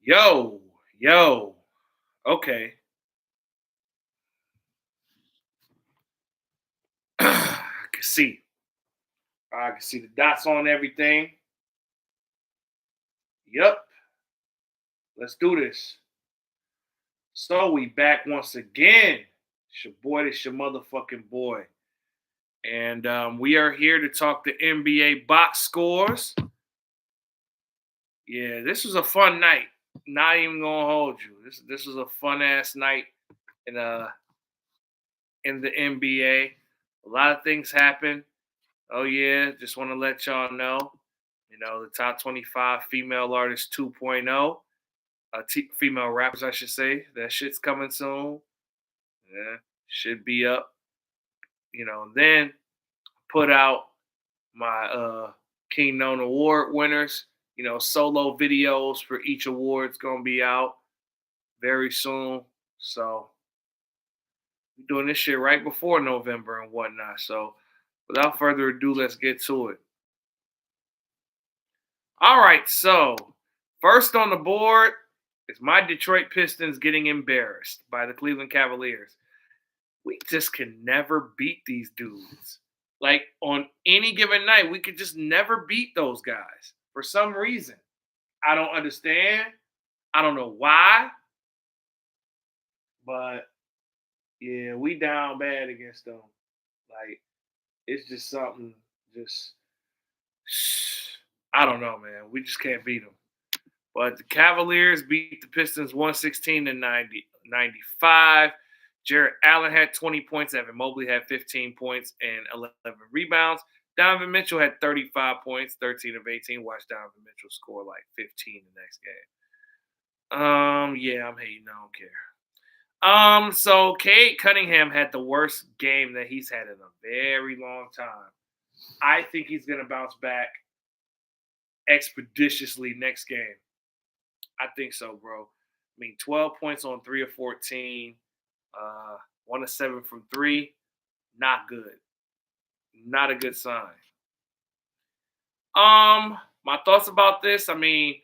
Yo, yo. Okay. I can see. I can see the dots on everything. Yep. Let's do this. So we back once again. It's your boy, this your motherfucking boy. And we are here to talk the NBA box scores. Yeah, this was a fun night. Not even gonna hold you. This was a fun ass night in in the NBA. A lot of things happened. Oh yeah, just want to let y'all know, the top 25 female artists 2.0, female rappers, I should say. That shit's coming soon. Yeah, should be up. Then put out my King Known Award winners. Solo videos for each award's gonna be out very soon. So we're doing this shit right before November and whatnot. So without further ado, let's get to it. All right, so first on the board is my Detroit Pistons getting embarrassed by the Cleveland Cavaliers. We just can never beat these dudes. Like on any given night, we could just never beat those guys for some reason. I don't understand. I don't know why, but yeah, we down bad against them. Like it's just something. Just I don't know, man. We just can't beat them. But the Cavaliers beat the Pistons 116 to 95. Jarrett Allen had 20 points. Evan Mobley had 15 points and 11 rebounds. Donovan Mitchell had 35 points, 13 of 18. Watch Donovan Mitchell score like 15 the next game. Yeah, I'm hating. I don't care. So Kate Cunningham had the worst game that he's had in a very long time. I think he's gonna bounce back expeditiously next game. I think so, bro. I mean, 12 points on 3 of 14, 1 of 7 from 3. Not good. Not a good sign. My thoughts about this. I mean,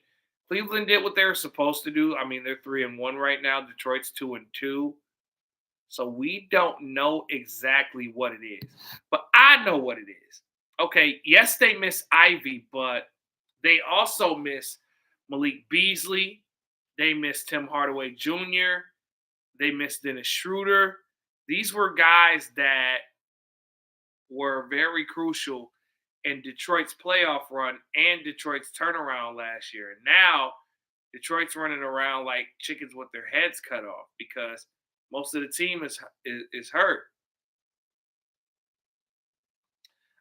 Cleveland did what they were supposed to do. I mean, they're 3-1 right now. Detroit's 2-2. So we don't know exactly what it is. But I know what it is. Okay, yes, they miss Ivy, but they also miss Malik Beasley. They missed Tim Hardaway Jr. They missed Dennis Schroeder. These were guys that were very crucial in Detroit's playoff run and Detroit's turnaround last year. And now Detroit's running around like chickens with their heads cut off because most of the team is hurt.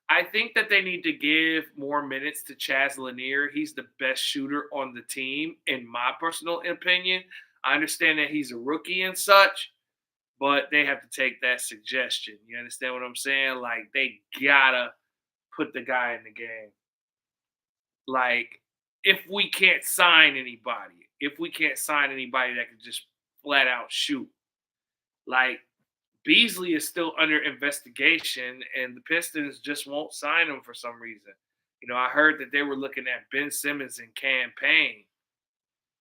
I think that they need to give more minutes to Chaz Lanier. He's the best shooter on the team, in my personal opinion. I understand that he's a rookie and such, but they have to take that suggestion. You understand what I'm saying? Like they gotta put the guy in the game. Like if we can't sign anybody, that can just flat out shoot, like Beasley is still under investigation, and the Pistons just won't sign him for some reason. I heard that they were looking at Ben Simmons and campaign.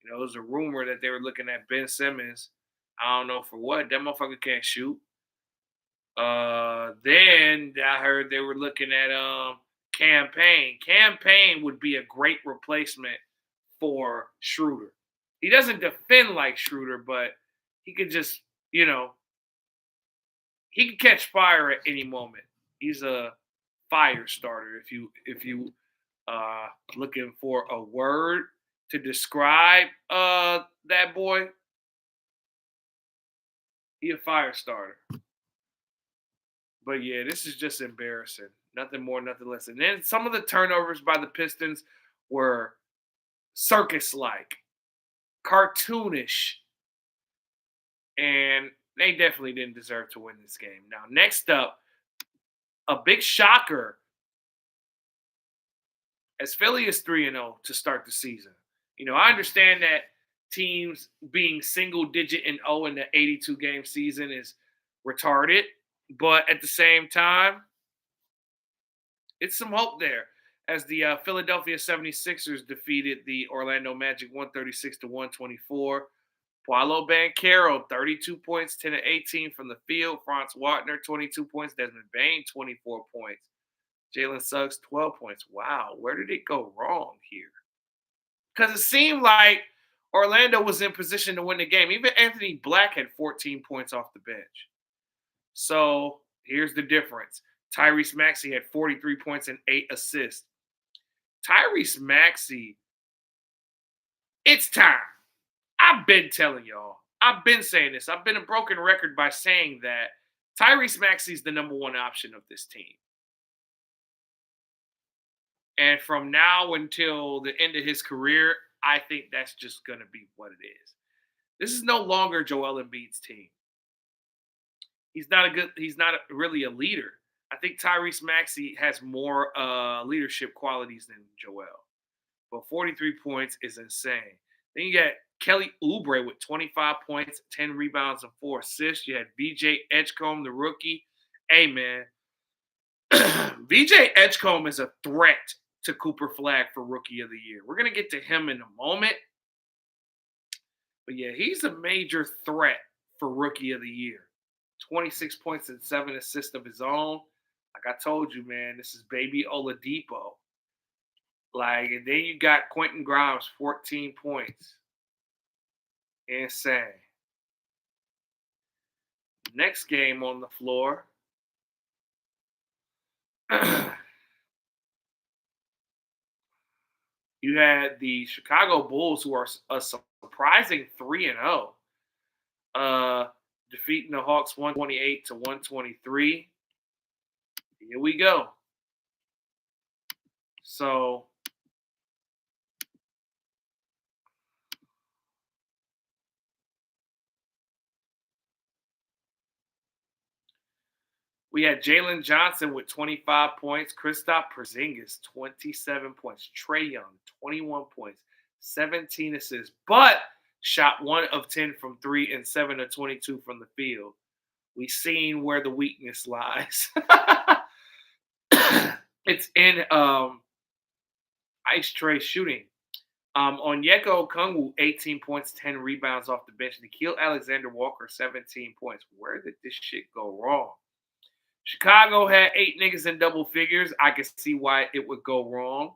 It was a rumor that they were looking at Ben Simmons. I don't know for what. That motherfucker can't shoot. Then I heard they were looking at campaign. Campaign would be a great replacement for Schroeder. He doesn't defend like Schroeder, but he could just, he can catch fire at any moment. He's a fire starter. If you looking for a word to describe that boy, he a fire starter. But yeah, this is just embarrassing. Nothing more, nothing less. And then some of the turnovers by the Pistons were circus-like, cartoonish, and they definitely didn't deserve to win this game. Now, next up, a big shocker as Philly is 3-0 to start the season. I understand that teams being single digit and 0 in the 82 game season is retarded, but at the same time, it's some hope there. as the Philadelphia 76ers defeated the Orlando Magic 136 to 124. Paolo Banchero, 32 points, 10 to 18 from the field. Franz Wagner, 22 points. Desmond Bain, 24 points. Jalen Suggs, 12 points. Wow, where did it go wrong here? Because it seemed like Orlando was in position to win the game. Even Anthony Black had 14 points off the bench. So here's the difference. Tyrese Maxey had 43 points and 8 assists. Tyrese Maxey, it's time. I've been telling y'all. I've been saying this. I've been a broken record by saying that Tyrese Maxey is the number one option of this team. And from now until the end of his career, I think that's just going to be what it is. This is no longer Joel Embiid's team. He's not really a leader. I think Tyrese Maxey has more leadership qualities than Joel. But 43 points is insane. Then you got Kelly Oubre with 25 points, 10 rebounds, and 4 assists. You had VJ Edgecombe, the rookie. Hey, man. VJ Edgecombe is a threat to Cooper Flagg for Rookie of the Year. We're going to get to him in a moment. But, yeah, he's a major threat for Rookie of the Year. 26 points and 7 assists of his own. Like I told you, man, this is baby Oladipo. And then you got Quentin Grimes, 14 points. Insane. Next game on the floor. You had the Chicago Bulls, who are a surprising 3-0, defeating the Hawks 128 to 123. Here we go. So we had Jalen Johnson with 25 points, Kristaps Porzingis 27 points, Trae Young 21 points, 17 assists, but shot 1 of 10 from 3 and 7 of 22 from the field. We've seen where the weakness lies. It's in Ice Tray shooting. Onyeka Okongwu, 18 points, 10 rebounds off the bench. Nickeil Alexander-Walker, 17 points. Where did this shit go wrong? Chicago had 8 niggas in double figures. I can see why it would go wrong.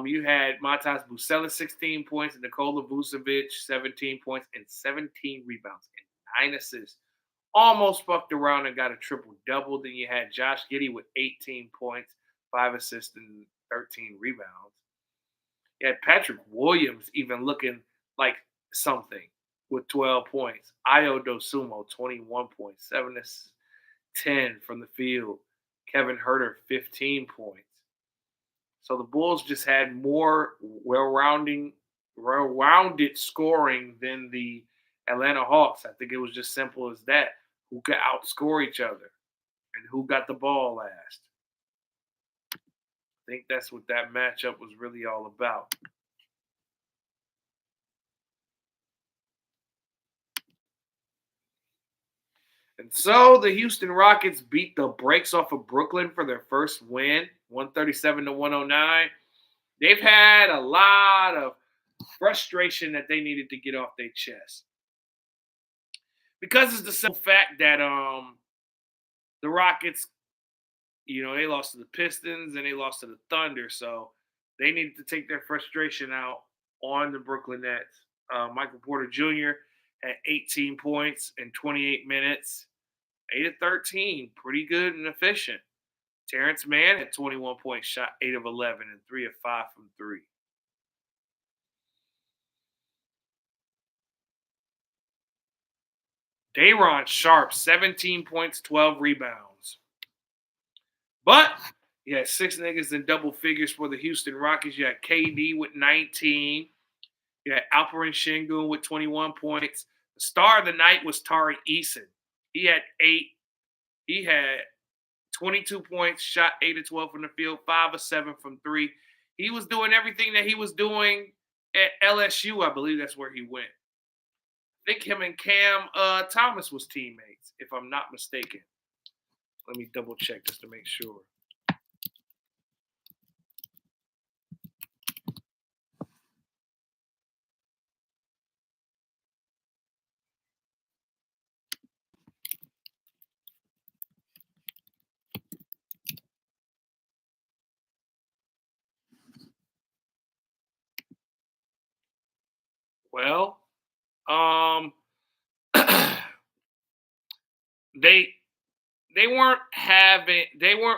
You had Matas Bucelis, 16 points, and Nikola Vucevic, 17 points, and 17 rebounds and 9 assists. Almost fucked around and got a triple-double. Then you had Josh Giddey with 18 points, 5 assists, and 13 rebounds. You had Patrick Williams even looking like something with 12 points. Ayo Dosunmu, 21 points, 7 assists, 10 from the field. Kevin Huerter, 15 points. So the Bulls just had more well-rounded scoring than the Atlanta Hawks. I think it was just simple as that. Who could outscore each other and who got the ball last. I think that's what that matchup was really all about. And so the Houston Rockets beat the brakes off of Brooklyn for their first win, 137 to 109. They've had a lot of frustration that they needed to get off their chest. Because it's the simple fact that the Rockets, they lost to the Pistons and they lost to the Thunder, so they needed to take their frustration out on the Brooklyn Nets. Michael Porter Jr. had 18 points in 28 minutes, 8 of 13, pretty good and efficient. Terrence Mann had 21 points, shot 8 of 11, and 3 of 5 from 3. Day'Ron Sharpe, 17 points, 12 rebounds. But you had 6 niggas in double figures for the Houston Rockets. You had KD with 19. You had Alperen Sengun with 21 points. The star of the night was Tari Eason. He had 8. He had 22 points, shot 8 of 12 from the field, 5 of 7 from 3. He was doing everything that he was doing at LSU. I believe that's where he went. I think him and Cam Thomas was teammates, if I'm not mistaken. Let me double check just to make sure. Well, um, they they weren't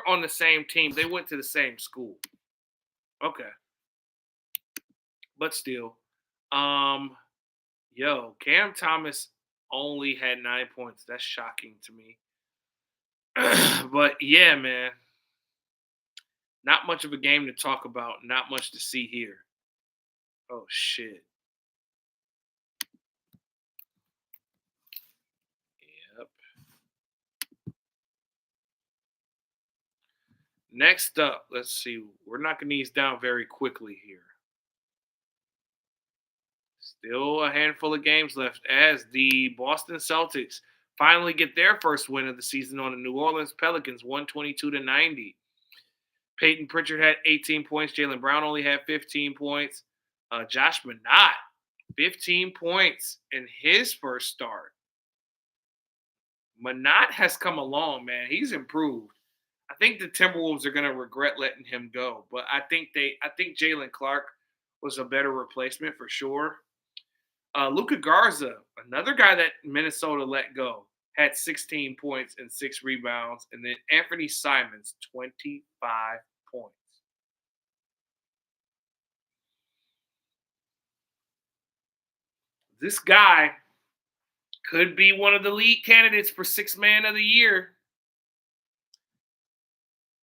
on the same team. They went to the same school. Okay, but still, um, yo, Cam Thomas only had 9 points. That's shocking to me. But yeah, man, not much of a game to talk about. Not much to see here. Oh shit. Yep. Next up, let's see. We're knocking these down very quickly here. Still a handful of games left as the Boston Celtics finally get their first win of the season on the New Orleans Pelicans, 122-90. Peyton Pritchard had 18 points. Jalen Brown only had 15 points. Josh Minott, 15 points in his first start. Minott has come along, man. He's improved. I think the Timberwolves are going to regret letting him go, but I think Jalen Clark was a better replacement for sure. Luka Garza, another guy that Minnesota let go, had 16 points and 6 rebounds. And then Anthony Simons, 25 points. This guy could be one of the lead candidates for Sixth Man of the Year.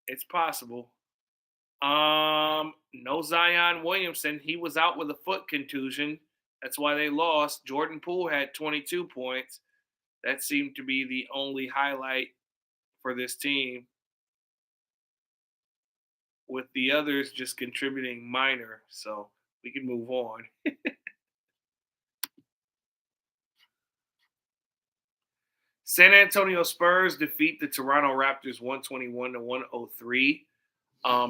It's possible. No Zion Williamson. He was out with a foot contusion. That's why they lost. Jordan Poole had 22 points. That seemed to be the only highlight for this team, with the others just contributing minor. So we can move on. San Antonio Spurs defeat the Toronto Raptors 121-103.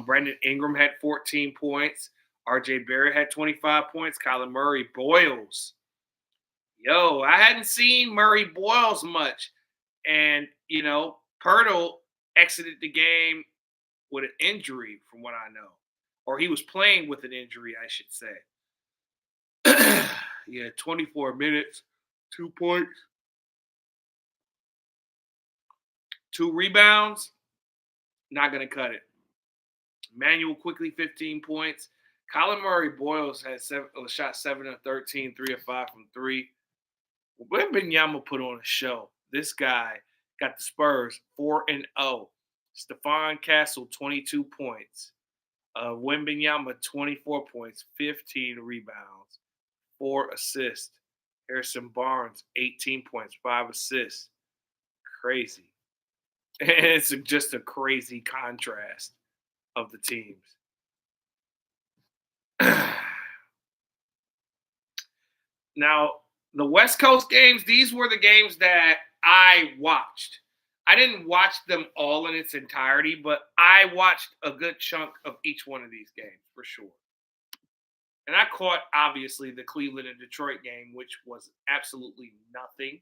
Brandon Ingram had 14 points. RJ Barrett had 25 points. Kyler Murray boils. Yo, I hadn't seen Murray boils much. And, Pirtle exited the game with an injury, from what I know. Or he was playing with an injury, I should say. Yeah, 24 minutes, 2 points, 2 rebounds. Not going to cut it. Manuel quickly 15 points. Colin Murray Boyles had shot 7 of 13, 3 of 5 from 3. Wembanyama put on a show. This guy got the Spurs 4-0. Stephon Castle 22 points. Wembanyama 24 points, 15 rebounds, 4 assists. Harrison Barnes 18 points, 5 assists. Crazy. And it's just a crazy contrast of the teams. Now, the West Coast games, these were the games that I watched. I didn't watch them all in its entirety, but I watched a good chunk of each one of these games for sure. And I caught, obviously, the Cleveland and Detroit game, which was absolutely nothing.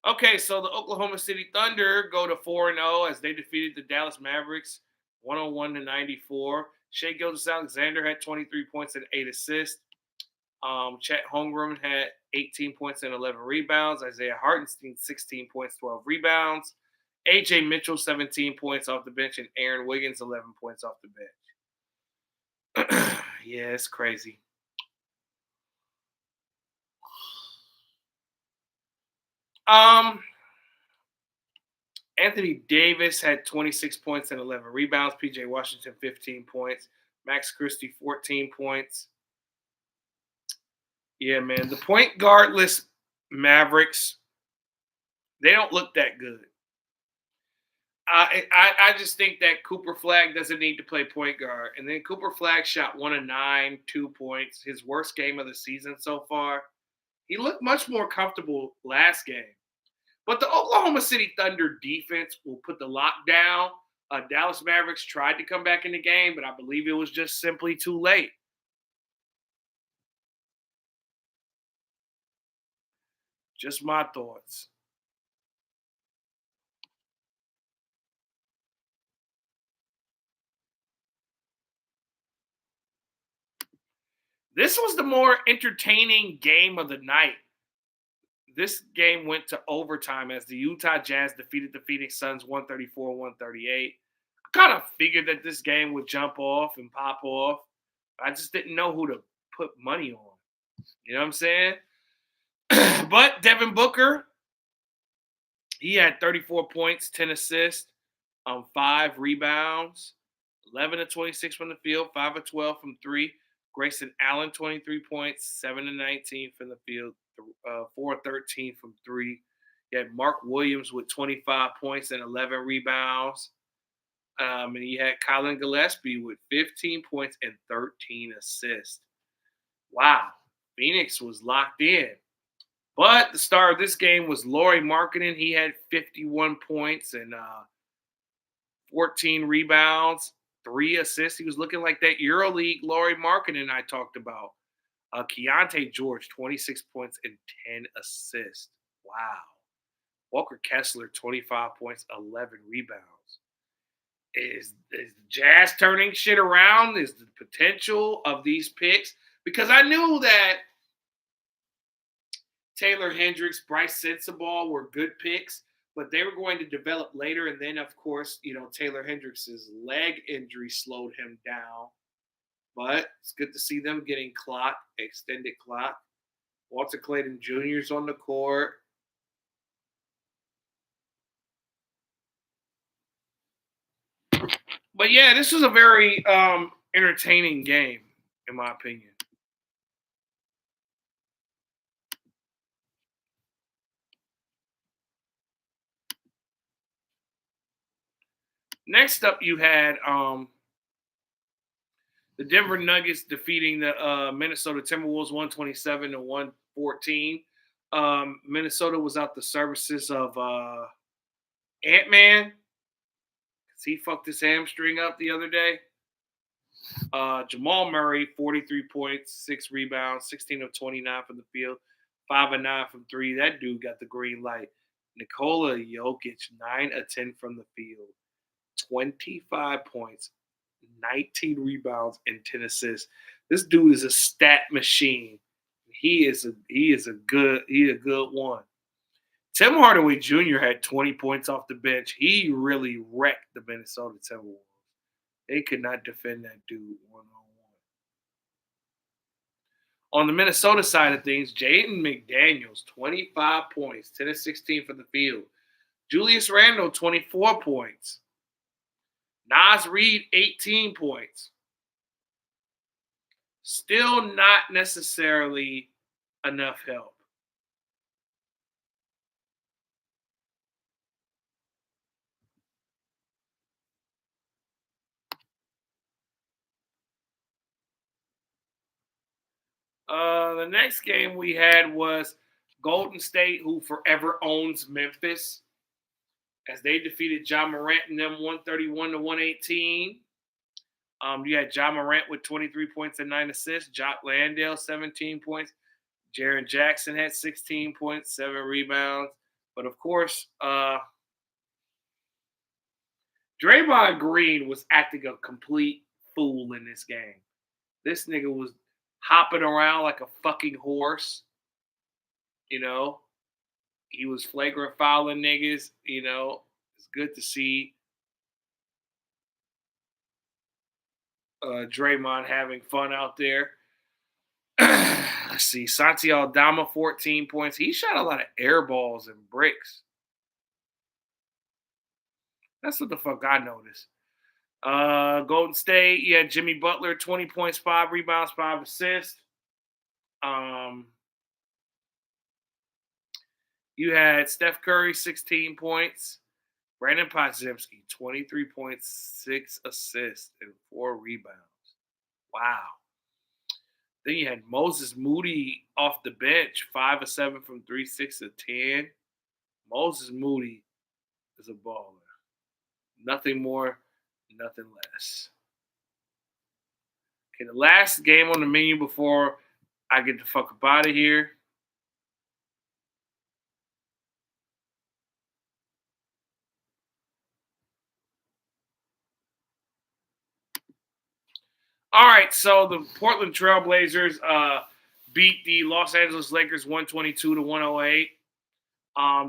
Okay, so the Oklahoma City Thunder go to 4-0 as they defeated the Dallas Mavericks 101-94. Shai Gilgeous-Alexander had 23 points and 8 assists. Chet Holmgren had 18 points and 11 rebounds. Isaiah Hartenstein, 16 points, 12 rebounds. AJ Mitchell, 17 points off the bench, and Aaron Wiggins, 11 points off the bench. Yeah, it's crazy. Anthony Davis had 26 points and 11 rebounds. PJ Washington, 15 points. Max Christie, 14 points. Yeah, man. The point guardless Mavericks, they don't look that good. I just think that Cooper Flagg doesn't need to play point guard. And then Cooper Flagg shot 1 of 9, 2 points, his worst game of the season so far. He looked much more comfortable last game. But the Oklahoma City Thunder defense will put the lockdown. Dallas Mavericks tried to come back in the game, but I believe it was just simply too late. Just my thoughts. This was the more entertaining game of the night. This game went to overtime as the Utah Jazz defeated the Phoenix Suns 134-138. I kind of figured that this game would jump off and pop off. I just didn't know who to put money on. You know what I'm saying? But Devin Booker, he had 34 points, 10 assists, 5 rebounds, 11 of 26 from the field, 5 of 12 from three. Grayson Allen, 23 points, 7 of 19 from the field, 4 of 13 from three. You had Mark Williams with 25 points and 11 rebounds. And you had Colin Gillespie with 15 points and 13 assists. Wow. Phoenix was locked in. But the star of this game was Lauri Markkanen. He had 51 points and 14 rebounds, 3 assists. He was looking like that EuroLeague Lauri Markkanen I talked about. Keontae George, 26 points and 10 assists. Wow. Walker Kessler, 25 points, 11 rebounds. Is the Jazz turning shit around? Is the potential of these picks? Because I knew that Taylor Hendricks, Bryce Sensabaugh were good picks, but they were going to develop later. And then, of course, Taylor Hendricks' leg injury slowed him down. But it's good to see them getting clock, extended clock. Walter Clayton Jr. is on the court. But yeah, this was a very entertaining game, in my opinion. Next up, you had the Denver Nuggets defeating the Minnesota Timberwolves 127 to 114. Minnesota was out the services of Ant-Man. He fucked his hamstring up the other day. Jamal Murray, 43 points, 6 rebounds, 16 of 29 from the field, 5 of 9 from three. That dude got the green light. Nikola Jokic, 9 of 10 from the field, 25 points, 19 rebounds, and 10 assists. This dude is a stat machine. He is a good one. Tim Hardaway Jr. had 20 points off the bench. He really wrecked the Minnesota Timberwolves. They could not defend that dude one-on-one. On the Minnesota side of things, Jaden McDaniels, 25 points, 10 of 16 from the field. Julius Randle, 24 points. Naz Reid, 18 points. Still not necessarily enough help. The next game we had was Golden State, who forever owns Memphis, as they defeated Ja Morant and them 131 to 118. You had Ja Morant with 23 points and 9 assists. Jock Landale, 17 points. Jaren Jackson had 16 points, 7 rebounds. But of course, Draymond Green was acting a complete fool in this game. This nigga was hopping around like a fucking horse. He was flagrant fouling niggas. It's good to see Draymond having fun out there. Let's see. Santi Aldama, 14 points. He shot a lot of air balls and bricks. That's what the fuck I noticed. Golden State, you had Jimmy Butler, 20 points, 5 rebounds, 5 assists. You had Steph Curry, 16 points. Brandon Podziemski, 23 points, 6 assists, and 4 rebounds. Wow. Then you had Moses Moody off the bench, 5 of 7 from 3, 6 of 10. Moses Moody is a baller. Nothing more, nothing less. Okay, the last game on the menu before I get the fuck up out of here. All right, so the Portland Trailblazers beat the Los Angeles Lakers 122 to 108.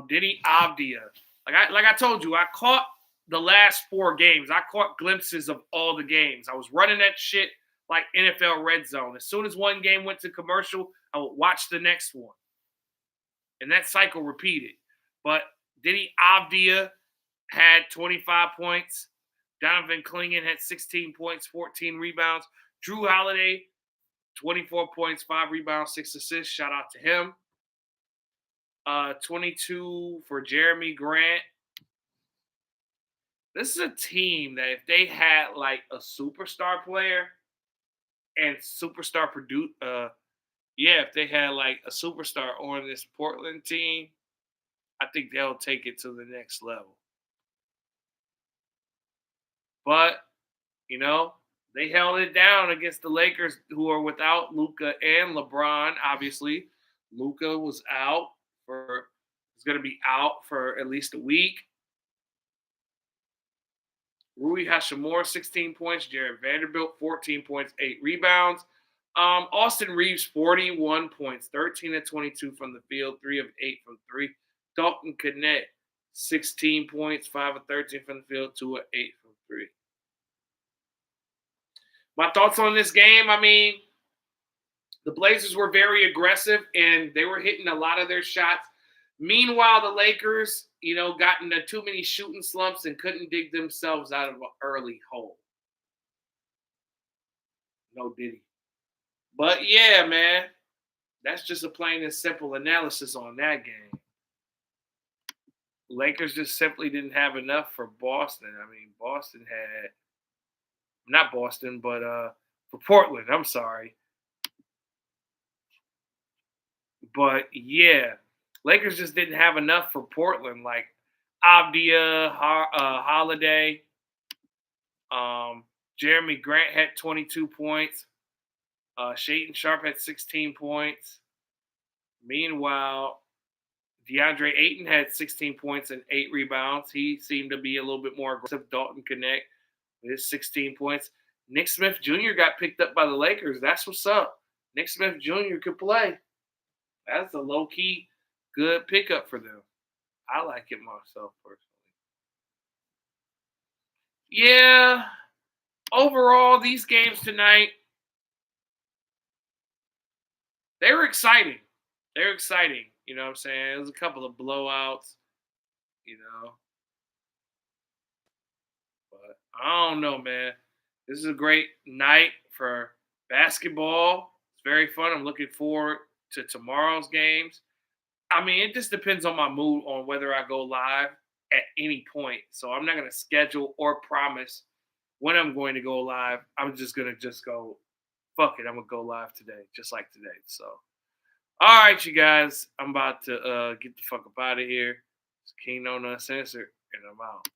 Diddy Avdia. Like I told you, I caught the last 4 games. I caught glimpses of all the games. I was running that shit like NFL Red Zone. As soon as one game went to commercial, I would watch the next one. And that cycle repeated. But Diddy Avdia had 25 points. Donovan Clingan had 16 points, 14 rebounds. Drew Holiday, 24 points, 5 rebounds, 6 assists. Shout out to him. 22 for Jeremy Grant. This is a team that if they had like a superstar player and superstar if they had like a superstar on this Portland team, I think they'll take it to the next level. But, you know, they held it down against the Lakers, who are without Luka and LeBron. Obviously, Luka was out for is going to be out for at least a week. Rui Hashimura, 16 points. Jared Vanderbilt, 14 points, 8 rebounds. Austin Reeves, 41 points, 13 of 22 from the field, 3 of 8 from 3. Dalton Connect, 16 points, 5 of 13 from the field, 2 of 8 from 3. My thoughts on this game, I mean, the Blazers were very aggressive and they were hitting a lot of their shots. Meanwhile, the Lakers, got into too many shooting slumps and couldn't dig themselves out of an early hole. No Diddy. But yeah, man, that's just a plain and simple analysis on that game. Lakers just simply didn't have enough for Boston. I mean, Boston had not Boston, but for Portland. I'm sorry, but yeah, Lakers just didn't have enough for Portland. Like Avdia, Holiday, Jeremy Grant had 22 points. Shaedon Sharpe had 16 points. Meanwhile, DeAndre Ayton had 16 points and 8 rebounds. He seemed to be a little bit more aggressive. Dalton Connect with his 16 points. Nick Smith Jr. got picked up by the Lakers. That's what's up. Nick Smith Jr. could play. That's a low-key good pickup for them. I like it myself personally. Yeah, overall, these games tonight, they were exciting. They were exciting. You know what I'm saying? There was a couple of blowouts, you know. But I don't know, man. This is a great night for basketball. It's very fun. I'm looking forward to tomorrow's games. I mean, it just depends on my mood on whether I go live at any point. So I'm not going to schedule or promise when I'm going to go live. I'm just going to just go, fuck it. I'm going to go live today, just like today. So, all right, you guys. I'm about to get the fuck up out of here. It's King No Uncensored, and I'm out.